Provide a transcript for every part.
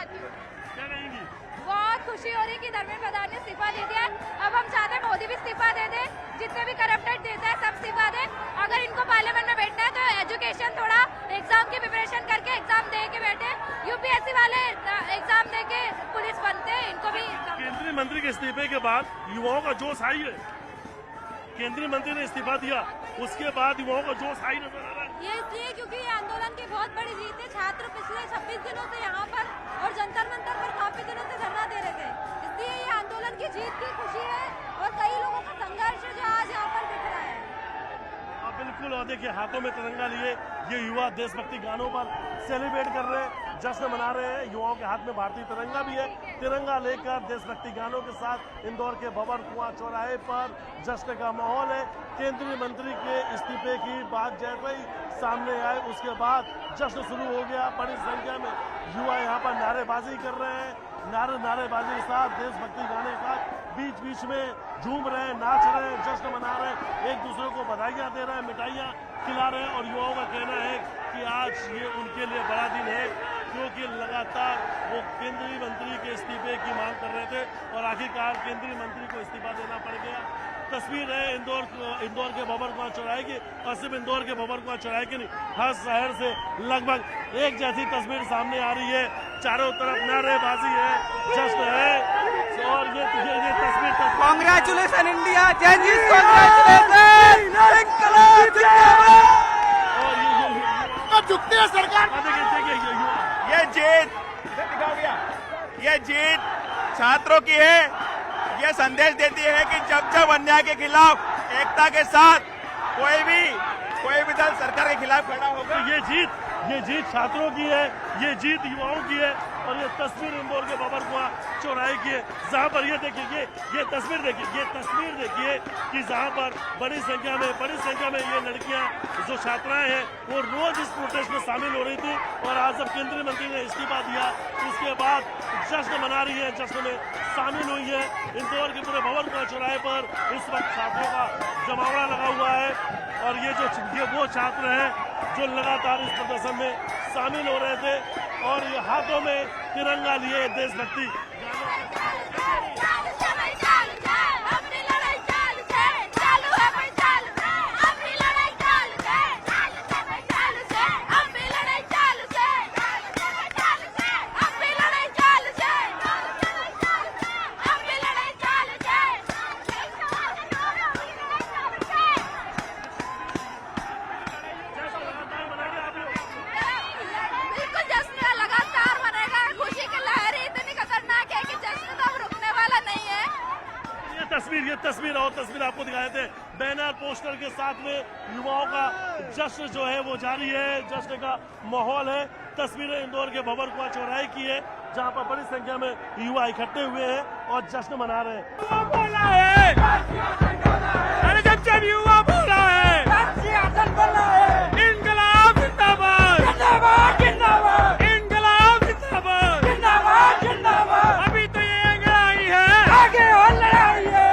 चाहती हूँ। क्या कहेंगी? बहुत खुशी हो रही कि धर्मेंद्र प्रधान ने इस्तीफा दे दिया। अब हम चाहते हैं मोदी भी इस्तीफा दे दे, जितने भी करप्टेड देता है सब इस्तीफा दे। अगर इनको पार्लियामेंट में बैठना है तो एजुकेशन थोड़ा एग्जाम की प्रिपरेशन करके एग्जाम दे के बैठे। यूपीएससी वाले एग्जाम दे के पुलिस बनते हैं, इनको भी। केंद्रीय मंत्री के इस्तीफे के बाद युवाओं का जोश आई है। केंद्रीय मंत्री ने इस्तीफा दिया, उसके बाद युवाओं का जोश आई नजर आ रहा है। ये इसलिए क्योंकि ये आंदोलन की बहुत बड़ी जीत है। छात्र पिछले 26 दिनों से यहाँ पर और जंतर मंतर पर काफी दिनों से धरना दे रहे थे, इसलिए ये आंदोलन की जीत की खुशी है और कई लोगों का संघर्ष है जो आज यहाँ पर दिख रहा है। बिल्कुल, और देखिए हाथों में तिरंगा लिए ये युवा देशभक्ति गानों पर सेलिब्रेट कर रहे हैं, जश्न मना रहे हैं। युवाओं के हाथ में भारतीय तिरंगा भी है। तिरंगा लेकर देशभक्ति गानों के साथ इंदौर के बबर कुआं चौराहे पर जश्न का माहौल है। केंद्रीय मंत्री के इस्तीफे की बात जैसे ही सामने आए उसके बाद जश्न शुरू हो गया। बड़ी संख्या में युवा यहाँ पर नारेबाजी कर रहे हैं, नारेबाजी के साथ देशभक्ति गाने के साथ बीच बीच में झूम रहे हैं, नाच रहे हैं, जश्न मना रहे हैं, एक दूसरे को बधाइयाँ दे रहे हैं, मिठाइयाँ खिला रहे हैं। और युवाओं का कहना है कि आज ये उनके लिए बड़ा दिन है, क्योंकि लगातार वो केंद्रीय मंत्री के इस्तीफे की मांग कर रहे थे और आखिरकार केंद्रीय मंत्री को इस्तीफा देना पड़ गया। तस्वीर है इंदौर के बबर कुआं चौराहे की, और सिर्फ इंदौर के बबर कुआं चौराहे की नहीं, हर शहर से लगभग एक जैसी तस्वीर सामने आ रही है। चारों तरफ नारेबाजी है, जश्न है, और ये तस्वीर कांग्रेचुलेशन इंडिया, जय जी कांग्रेचुलेशन, इंकलाब जिंदाबाद। और अब झुकती है सरकार। ये जीत छात्रों की है। ये संदेश देती है कि जब जब अन्याय के खिलाफ एकता के साथ कोई भी दल सरकार के खिलाफ खड़ा होगा। ये जीत छात्रों की है, ये जीत युवाओं की है। और ये तस्वीर इंदौर के बबर कुआं चौराहे की है, जहां पर ये देखिए, ये तस्वीर देखिए कि जहां पर बड़ी संख्या में ये लड़कियां जो छात्राएं हैं वो रोज इस प्रोटेस्ट में शामिल हो रही थी। और आज जब केंद्रीय मंत्री ने इस्तीफा दिया उसके बाद जश्न मना रही है, जश्न में शामिल हुई है। इंदौर के पूरे बबर कुआं चौराहे पर इस वक्त छात्रों का जमावड़ा लगा हुआ है। और ये वो छात्र हैं जो लगातार इस प्रदर्शन में शामिल हो रहे थे और ये हाथों में तिरंगा लिए देशभक्ति तस्वीर आपको दिखाए थे। बैनर पोस्टर के साथ में युवाओं का जश्न जो है वो जारी है, जश्न का माहौल है। तस्वीरें इंदौर के बबर कुआं चौराहे की है, जहां पर बड़ी संख्या में युवा इकट्ठे हुए हैं और जश्न मना रहे हैं। अरे जब युवा बोला है, इंकलाब जिंदाबाद, इंकलाब जिंदाबाद। अभी तो ये अंगड़ाई है, आगे और लड़ाई है।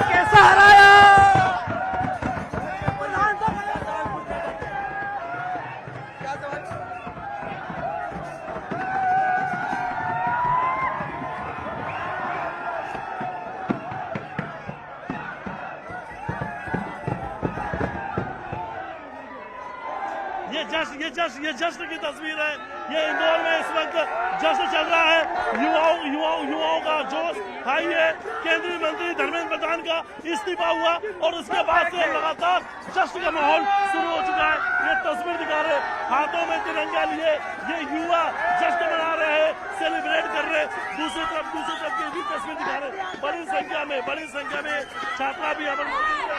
कैसा हराया? ये जश्न की तस्वीर है। ये इंदौर में इस वक्त जश्न चल रहा है। युवाओं का जोश हाई है। केंद्रीय मंत्री धर्मेंद्र प्रधान का इस्तीफा हुआ और उसके बाद से लगातार जश्न का माहौल शुरू हो चुका है। ये तस्वीर दिखा रहे, हाथों में तिरंगा लिए ये युवा जश्न मना रहे हैं, सेलिब्रेट कर रहे हैं। दूसरी तरफ की भी तस्वीर दिखा रहे, बड़ी संख्या में छात्रा भी यहाँ पर मौजूद है।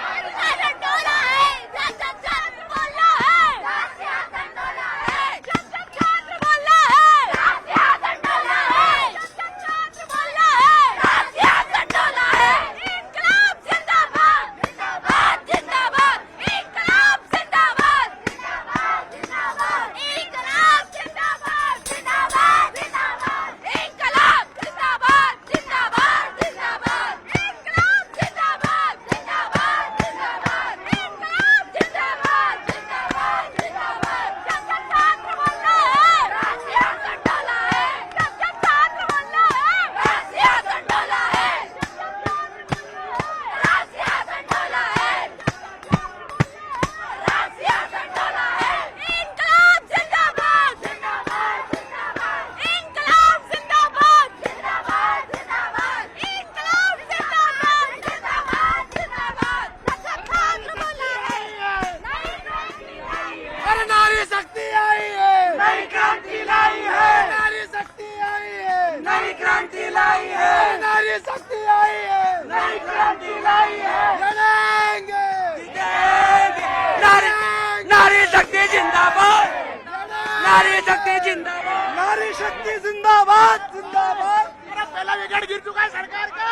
नारी शक्ति जिंदाबाद जिंदाबाद। पहला विकेट गिर चुका है सरकार का।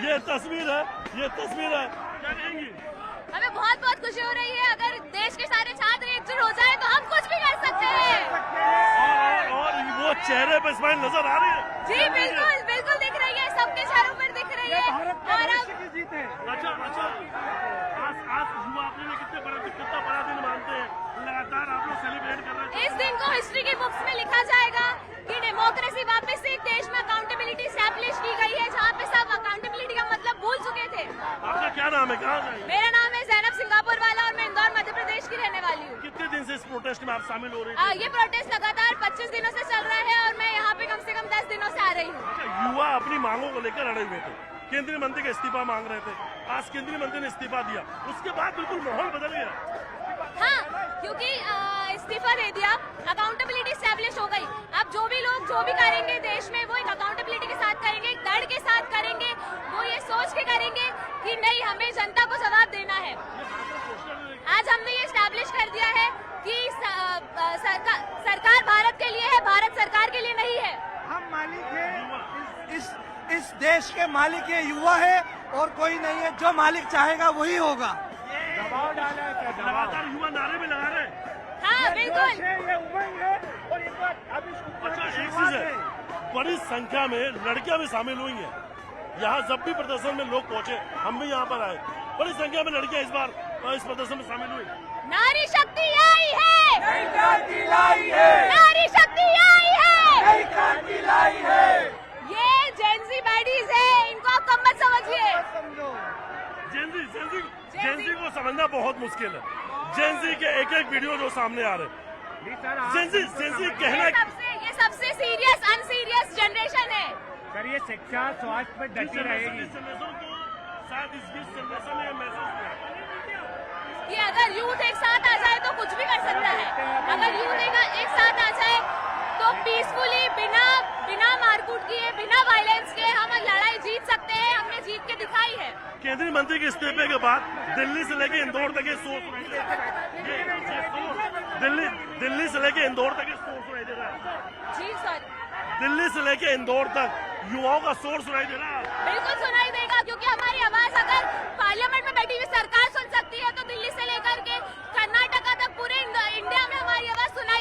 ये तस्वीर है क्या कहेंगी? हमें बहुत खुशी हो रही है। अगर देश के सारे छात्र एकजुट हो जाए तो हम कुछ भी कर सकते हैं। और वो चेहरे पे स्माइल नजर आ रही है। जी बिल्कुल दिख रही है, सबके चेहरों पर दिख रही है। और अब जीत है। अच्छा आज युवा अपने लिए कितना बड़ा दिन मानते हैं? लगातार आप लोग सेलिब्रेट कर रहे हैं। इस दिन को हिस्ट्री की बुक्स में लिखा जाएगा कि डेमोक्रेसी वापस से एक देश में अकाउंटेबिलिटी स्टैब्लिश की गई है, जहाँ पे सब अकाउंटेबिलिटी का मतलब भूल चुके थे। आपका क्या नाम है, कहाँ से? मेरा नाम है जैनब सिंगापुर वाला और मैं इंदौर मध्य प्रदेश की रहने वाली हूँ। कितने दिन से इस प्रोटेस्ट में आप शामिल हो रहे हैं? ये प्रोटेस्ट लगातार 25 दिनों से चल रहा है और मैं यहाँ पे कम से कम 10 दिनों से आ रही हूँ। युवा अपनी मांगों को लेकर अड़े हुए थे, केंद्रीय मंत्री का इस्तीफा मांग रहे थे। आज केंद्रीय मंत्री ने इस्तीफा दिया, उसके बाद बिल्कुल माहौल बदल गया। हाँ, क्योंकि इस्तीफा दे दिया, अकाउंटेबिलिटी स्टैब्लिश हो गई। अब जो भी लोग जो भी करेंगे देश में वो एक अकाउंटेबिलिटी के साथ करेंगे, एक दृढ़ के साथ करेंगे। वो ये सोच के करेंगे कि नहीं, हमें जनता को जवाब देना है। आज हमने ये स्टैब्लिश कर दिया है कि सरकार भारत के लिए है, भारत सरकार के लिए नहीं है। हम मालिक हैं, इस देश के मालिक ये युवा है और कोई नहीं है। जो मालिक चाहेगा वही होगा। दबाव डाला है, लगातार युवा नारे भी लगा रहे हैं। हाँ बिल्कुल। ये उमंग है और एक बार अब अच्छा, एक चीज है, बड़ी संख्या में लड़कियां भी शामिल हुई हैं। यहाँ जब भी प्रदर्शन में लोग पहुंचे, हम भी यहाँ पर आए, बड़ी संख्या में लड़कियां इस बार इस प्रदर्शन में शामिल हुई। नारी शक्ति आई है, नई क्रांति लाई है, नारी शक्ति आई है, नई क्रांति लाई है। ये जेनजी बैडीज है, इनको आप कम मत समझिए। जेनजी को समझना बहुत मुश्किल है। जेनजी के एक वीडियो जो सामने आ रहे, जेनजी कहना ये सबसे सीरियस अनसीरियस जनरेशन है। सर ये शिक्षा स्वास्थ्य पर डटी रहेगी। शायद इस जनरेशन ने महसूस किया कि अगर यूथ एक साथ आ जाए तो कुछ भी कर सकता है। अगर यूथ एक साथ आ जाए तो पीसफुली, बिना मारकूट किए, बिना वायलेंस के हम लड़ाई जीत सकते हैं। हमने जीत के दिखाई है। केंद्रीय मंत्री के इस्तीफे के बाद दिल्ली से लेकर इंदौर तक ये सोच, दिल्ली से लेकर इंदौर तक ये शोर सुनाई दे रहा है। जी सर, दिल्ली से लेकर इंदौर तक युवाओं का शोर सुनाई दे रहा है। बिल्कुल सुनाई देगा, क्योंकि हमारी आवाज अगर पार्लियामेंट में बैठी हुई सरकार सुन सकती है तो दिल्ली से लेकर के कर्नाटका तक पूरे इंडिया में हमारी आवाज सुनाई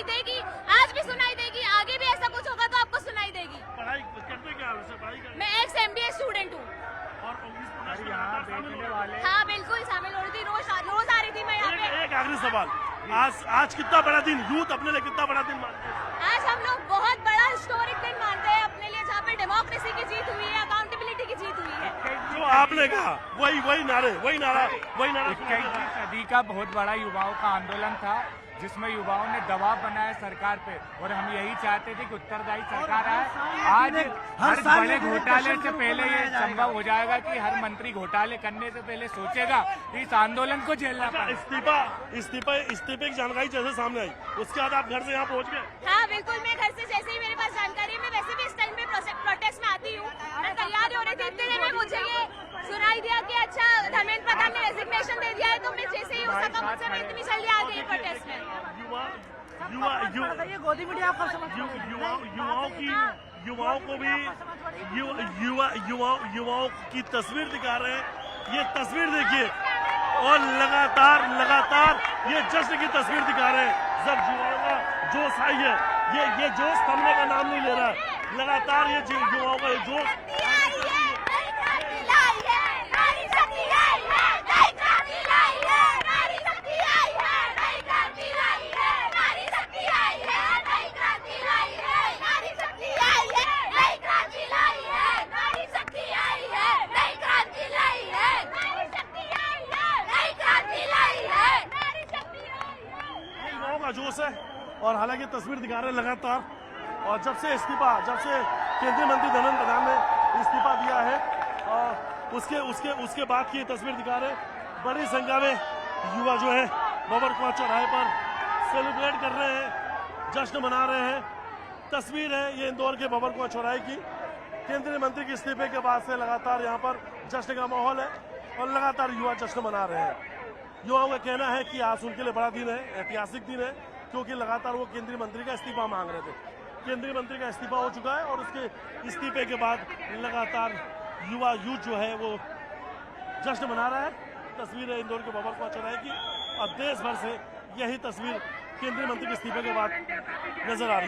सवाल, आज कितना बड़ा दिन, यूथ अपने लिए कितना बड़ा दिन मानते हैं? आज हम लोग बहुत बड़ा हिस्टोरिक दिन मानते हैं अपने लिए, जहाँ पे डेमोक्रेसी की जीत हुई है, अकाउंटेबिलिटी की जीत हुई है। जो आपने कहा वही नारा 21वीं सदी का बहुत बड़ा युवाओं का आंदोलन था, जिसमें युवाओं ने दबाव बनाया सरकार पे, और हम यही चाहते थे कि उत्तरदायी सरकार आए। आज हर बड़े घोटाले से पहले ये संभव हो जाएगा कि हर मंत्री घोटाले करने से पहले सोचेगा कि इस आंदोलन को झेलना पड़ेगा। इस्तीफे की जानकारी जैसे सामने आई, उसके बाद आप घर से यहाँ पहुँच गए? हाँ बिल्कुल, मैं घर से जैसे ही मेरे पास जानकारी है, मैं वैसे भी इस टाइम पे प्रोटेस्ट में आती हूँ, मैं तैयार हो रही थी, इतने देर में मुझे ये सुनाई दिया कि अच्छा धर्मेंद्र प्रधान ने रेजिग्नेशन दे दिया है, तो मैं जैसे ही हो सका मुझसे मैं इतनी जल्दी आ गई प्रोटेस्ट में। युवाओं की तस्वीर दिखा रहे हैं, ये तस्वीर देखिए, और लगातार ये जश्न की तस्वीर दिखा रहे हैं। जब युवाओं का जोश आई है, ये जोश थमने का नाम नहीं ले रहा है, लगातार ये युवाओं का जोश। जोश है, और हालांकि तस्वीर दिखा रहे हैं लगातार, और जब से केंद्रीय मंत्री धर्मेंद्र प्रधान ने इस्तीफा दिया है, और उसके बाद की तस्वीर दिखा रहे हैं। बड़ी संख्या में युवा जो है बबर कुआं चौराहे पर सेलिब्रेट कर रहे हैं, जश्न मना रहे हैं। तस्वीर है ये इंदौर के बबर कुआं चौराहे की। केंद्रीय मंत्री के इस्तीफे के बाद से लगातार यहाँ पर जश्न का माहौल है, और लगातार युवा जश्न मना रहे हैं। युवाओं का कहना है कि आज उनके लिए बड़ा दिन है, ऐतिहासिक दिन है, क्योंकि लगातार वो केंद्रीय मंत्री का इस्तीफा मांग रहे थे। केंद्रीय मंत्री का इस्तीफा हो चुका है, और उसके इस्तीफे के बाद लगातार यूथ जो है वो जश्न मना रहा है। तस्वीर है इंदौर के बबर कुआं चौराहे की, और देश भर से यही तस्वीर केंद्रीय मंत्री के इस्तीफे के बाद नजर आ रही है।